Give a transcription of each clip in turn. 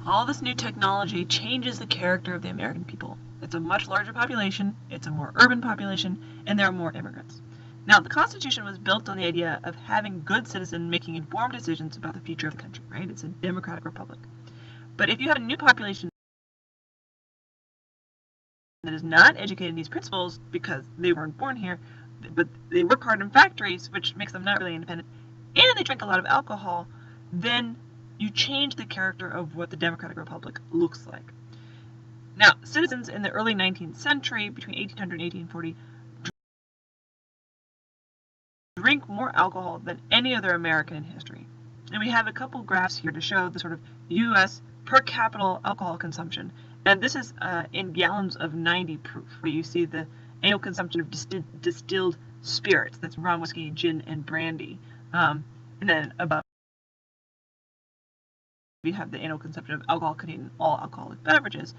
All this new technology changes the character of the American people. It's a much larger population, it's a more urban population, and there are more immigrants. Now, the Constitution was built on the idea of having good citizens making informed decisions about the future of the country, right? It's a democratic republic. But if you have a new population that is not educated in these principles because they weren't born here, but they work hard in factories, which makes them not really independent, and they drink a lot of alcohol, then you change the character of what the democratic republic looks like. Now, citizens in the early 19th century, between 1800 and 1840, drink more alcohol than any other American in history. And we have a couple graphs here to show the sort of U.S. per capita alcohol consumption. And this is in gallons of 90 proof, where you see the annual consumption of distilled spirits. That's rum, whiskey, gin, and brandy. And then above, we have the annual consumption of alcohol containing all alcoholic beverages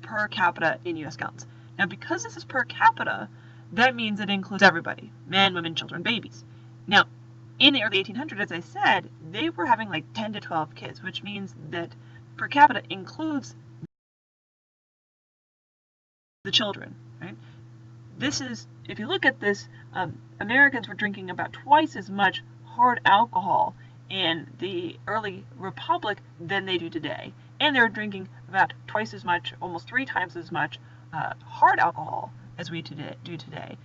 per capita in U.S. gallons. Now, because this is per capita, that means it includes everybody, men, women, children, babies. Now, in the early 1800s, as I said, they were having like 10 to 12 kids, which means that per capita includes the children, right? This is, if you look at this, Americans were drinking about twice as much hard alcohol in the early republic than they do today. And they're drinking about twice as much, almost 3 times as much hard alcohol as we do today.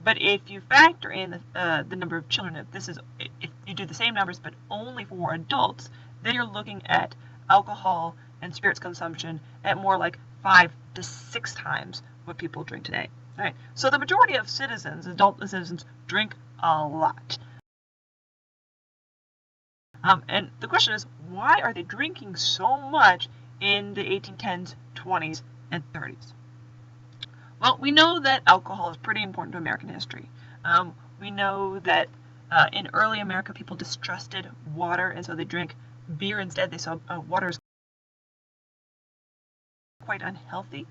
But if you factor in the number of children, if you do the same numbers but only for adults, then you're looking at alcohol and spirits consumption at more like 5 to 6 times what people drink today. All right. So the majority of citizens, adult citizens, drink a lot. And the question is, why are they drinking so much in the 1810s, 20s, and 30s? Well, we know that alcohol is pretty important to American history. We know that in early America, people distrusted water, and so they drank beer instead. They saw water as quite unhealthy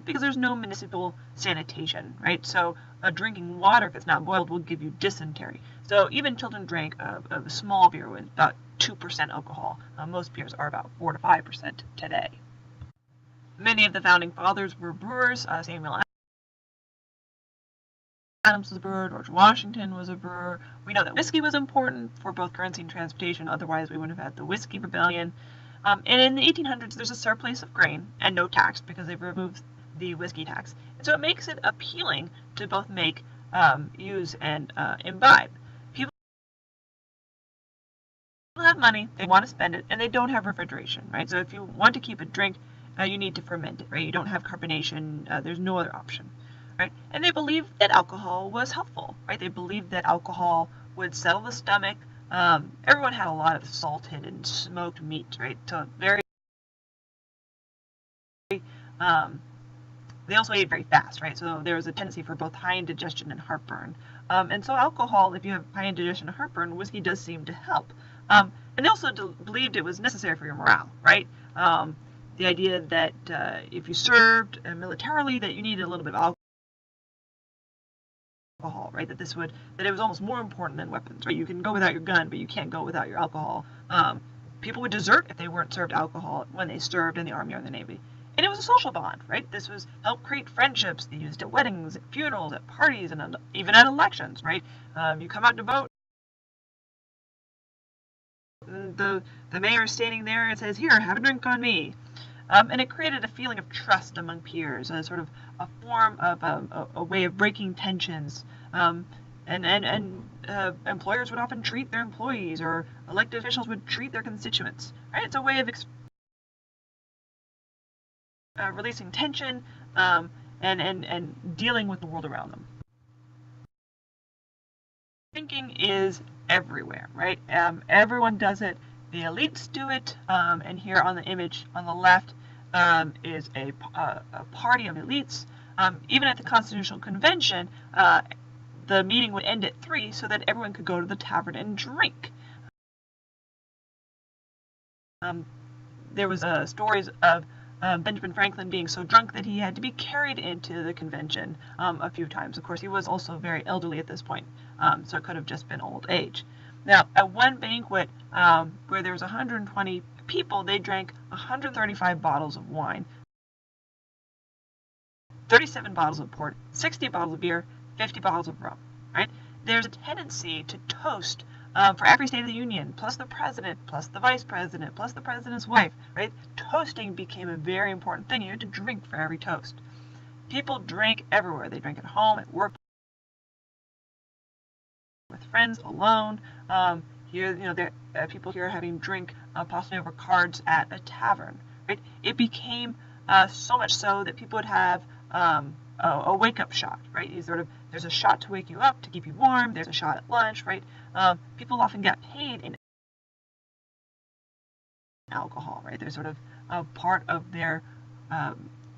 because there's no municipal sanitation, right? So drinking water, if it's not boiled, will give you dysentery. So even children drank a small beer with about 2% alcohol. Most beers are about 4 to 5% today. Many of the founding fathers were brewers. Samuel Adams was a brewer, George Washington was a brewer. We know that whiskey was important for both currency and transportation, otherwise we wouldn't have had the Whiskey Rebellion. And in the 1800s, there's a surplus of grain and no tax because they've removed the whiskey tax. And so it makes it appealing to both make, use, and imbibe. People have money, they want to spend it, and they don't have refrigeration, right? So if you want to keep a drink, you need to ferment it, right? You don't have carbonation, there's no other option, right? And they believed that alcohol was helpful, right? They believed that alcohol would settle the stomach. Everyone had a lot of salted and smoked meat, right? So they also ate very fast, right? So there was a tendency for both high indigestion and heartburn. And so alcohol, if you have high indigestion and heartburn, whiskey does seem to help. And they also believed it was necessary for your morale, right? The idea that if you served militarily, that you needed a little bit of alcohol, right? That it was almost more important than weapons, right? You can go without your gun, but you can't go without your alcohol. People would desert if they weren't served alcohol when they served in the Army or the Navy. And it was a social bond, right? This was helped create friendships. They used at weddings, at funerals, at parties, and even at elections, right? You come out to vote. The mayor is standing there and says, "Here, have a drink on me." And it created a feeling of trust among peers, a sort of a form of a way of breaking tensions. Employers would often treat their employees, or elected officials would treat their constituents. Right? It's a way of releasing tension and dealing with the world around them. Drinking is everywhere, right? Everyone does it. The elites do it, and here on the image on the left is a party of elites. Even at the Constitutional Convention, the meeting would end at 3 so that everyone could go to the tavern and drink. There was stories of Benjamin Franklin being so drunk that he had to be carried into the convention a few times. Of course, he was also very elderly at this point, so it could have just been old age. Now, at one banquet where there was 120 people, they drank 135 bottles of wine, 37 bottles of port, 60 bottles of beer, 50 bottles of rum, right? There's a tendency to toast for every State of the Union, plus the president, plus the vice president, plus the president's wife, right? Toasting became a very important thing. You had to drink for every toast. People drank everywhere. They drank at home, at work, with friends, alone. Here, people here having drink possibly over cards at a tavern. Right? It became so much so that people would have a wake-up shot. Right? There's a shot to wake you up, to keep you warm. There's a shot at lunch. Right? People often got paid in alcohol. Right? There's sort of a part of their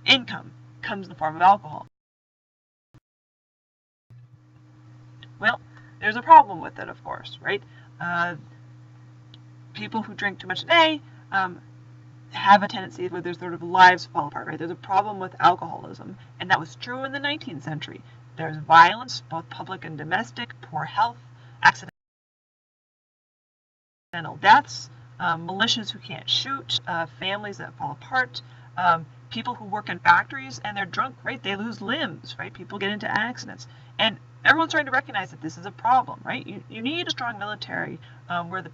income comes in the form of alcohol. Well, there's a problem with it, of course, right? People who drink too much a day have a tendency where their sort of lives fall apart, right? There's a problem with alcoholism, and that was true in the 19th century. There's violence, both public and domestic, poor health, accidental deaths, militias who can't shoot, families that fall apart, people who work in factories and they're drunk, right? They lose limbs, right? People get into accidents. And everyone's trying to recognize that this is a problem, right? You need a strong military where the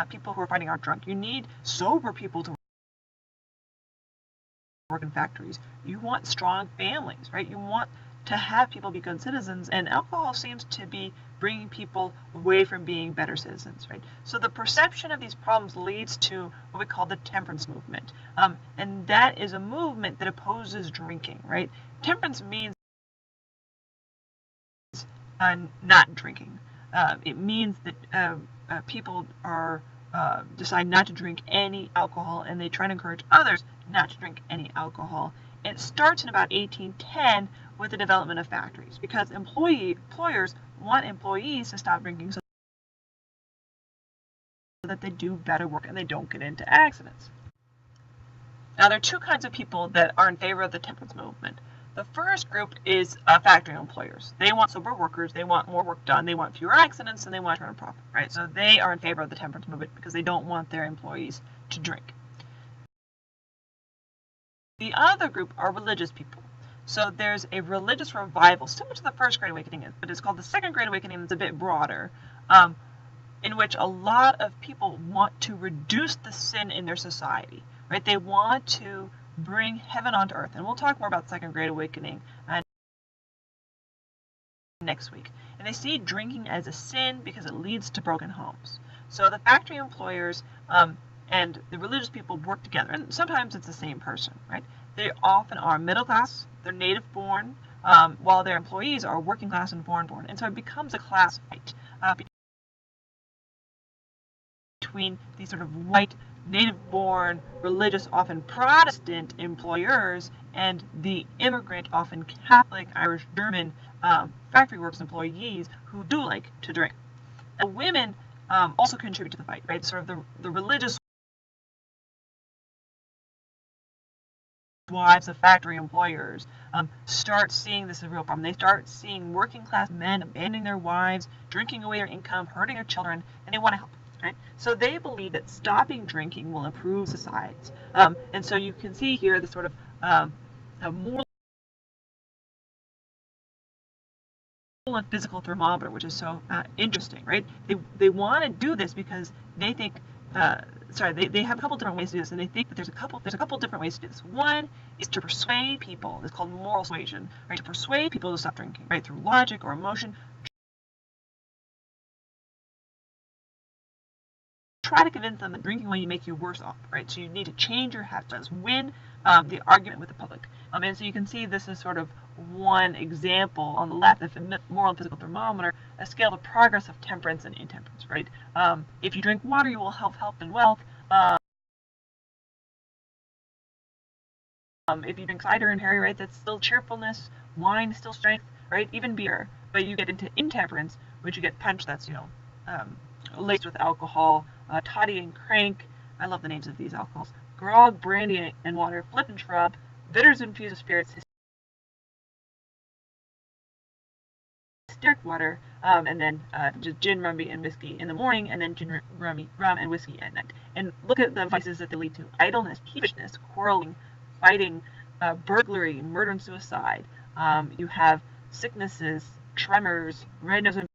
people who are fighting aren't drunk. You need sober people to work in factories. You want strong families, right? You want to have people be good citizens, and alcohol seems to be bringing people away from being better citizens, right? So the perception of these problems leads to what we call the temperance movement, and that is a movement that opposes drinking, right? Temperance means not drinking. It means that people decide not to drink any alcohol, and they try to encourage others not to drink any alcohol. And it starts in about 1810 with the development of factories, because employers want employees to stop drinking so that they do better work and they don't get into accidents. Now, there are two kinds of people that are in favor of the temperance movement. The first group is factory employers. They want sober workers, they want more work done, they want fewer accidents, and they want to turn a profit, right? So they are in favor of the temperance movement because they don't want their employees to drink. The other group are religious people. So there's a religious revival, similar to the First Great Awakening, but it's called the Second Great Awakening. It's a bit broader, in which a lot of people want to reduce the sin in their society, right? They want to bring heaven onto earth, and we'll talk more about the Second Great Awakening next week. And they see drinking as a sin because it leads to broken homes. So the factory employers and the religious people work together, and sometimes it's the same person, right? They often are middle class, they're native born, while their employees are working class and foreign born. And so it becomes a class fight between these sort of white, native born, religious, often Protestant employers and the immigrant, often Catholic, Irish, German factory works employees who do like to drink. And women also contribute to the fight, right? Sort of the religious wives of factory employers start seeing this as a real problem. They start seeing working class men abandoning their wives, drinking away their income, hurting their children, and they want to help. Right? So they believe that stopping drinking will improve societies. And so you can see here the sort of a moral and physical thermometer, which is so interesting, right? They want to do this because they think they have a couple different ways to do this, and they think that there's a couple different ways to do this. One is to persuade people. It's called moral suasion, right? To persuade people to stop drinking, right? Through logic or emotion. Try to convince them that drinking will make you worse off, right? So you need to change your habits, win the argument with the public. And so you can see this is sort of one example on the left of the moral and physical thermometer, a scale of progress of temperance and intemperance, right? If you drink water, you will have health and wealth. If you drink cider and perry, right, that's still cheerfulness. Wine is still strength, right? Even beer. But you get into intemperance, which you get punch that's, laced with alcohol, toddy and crank. I love the names of these alcohols. Grog, brandy and water, flip and shrub, bitters infused with spirits, derrick water, and then just gin, rum, and whiskey in the morning, and then gin, rum, and whiskey at night. And look at the vices that they lead to: idleness, peevishness, quarreling, fighting, burglary, murder and suicide. You have sicknesses, tremors, red nose and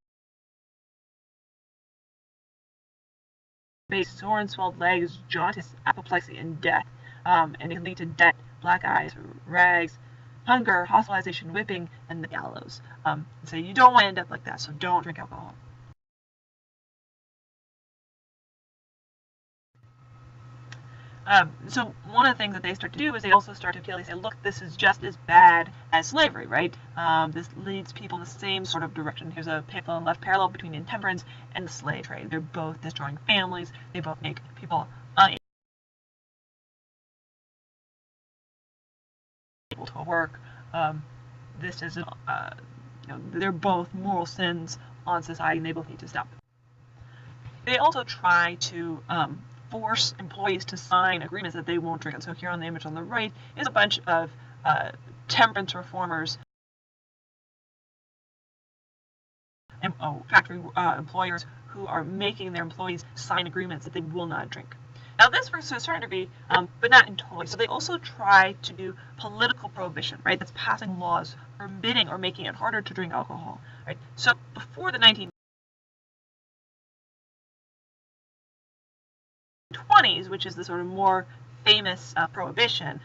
face, sore and swelled legs, jaundice, apoplexy, and death. And it can lead to debt, black eyes, rags, hunger, hospitalization, whipping, and the gallows. So you don't want to end up like that, so don't drink alcohol. So one of the things that they start to do is they also start to feel, they say, look, this is just as bad as slavery, right? This leads people in the same sort of direction. Here's a painful and left parallel between intemperance and the slave trade. They're both destroying families. They both make people unable to work. This is, they're both moral sins on society, and they both need to stop. They also try to force employees to sign agreements that they won't drink. And so here on the image on the right is a bunch of temperance reformers and factory employers who are making their employees sign agreements that they will not drink. Now this works to a certain degree, but not in totally. So they also try to do political prohibition, right? That's passing laws forbidding or making it harder to drink alcohol, right? So before the 1920s, which is the sort of more famous prohibition,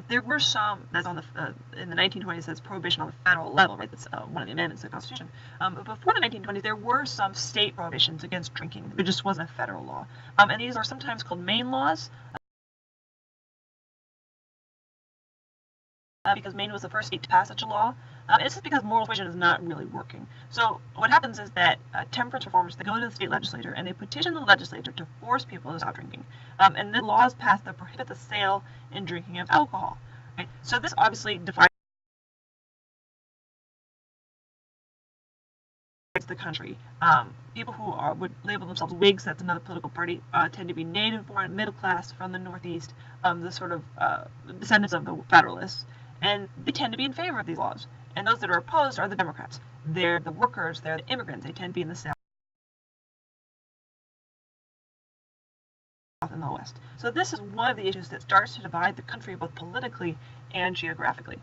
there were some that's on the in the 1920s, that's prohibition on the federal level, right? That's one of the amendments to the Constitution. But before the 1920s, there were some state prohibitions against drinking. There just wasn't a federal law, and these are sometimes called Maine laws. Because Maine was the first state to pass such a law. It's just because moral suasion is not really working. So what happens is that temperance reformers, they go to the state legislature and they petition the legislature to force people to stop drinking. And then laws passed that prohibit the sale and drinking of alcohol. Right? So this obviously divides the country. People who would label themselves Whigs, that's another political party, tend to be native-born, middle class from the Northeast, the sort of descendants of the Federalists. And they tend to be in favor of these laws. And those that are opposed are the Democrats. They're the workers, they're the immigrants. They tend to be in the South and the West. So this is one of the issues that starts to divide the country both politically and geographically.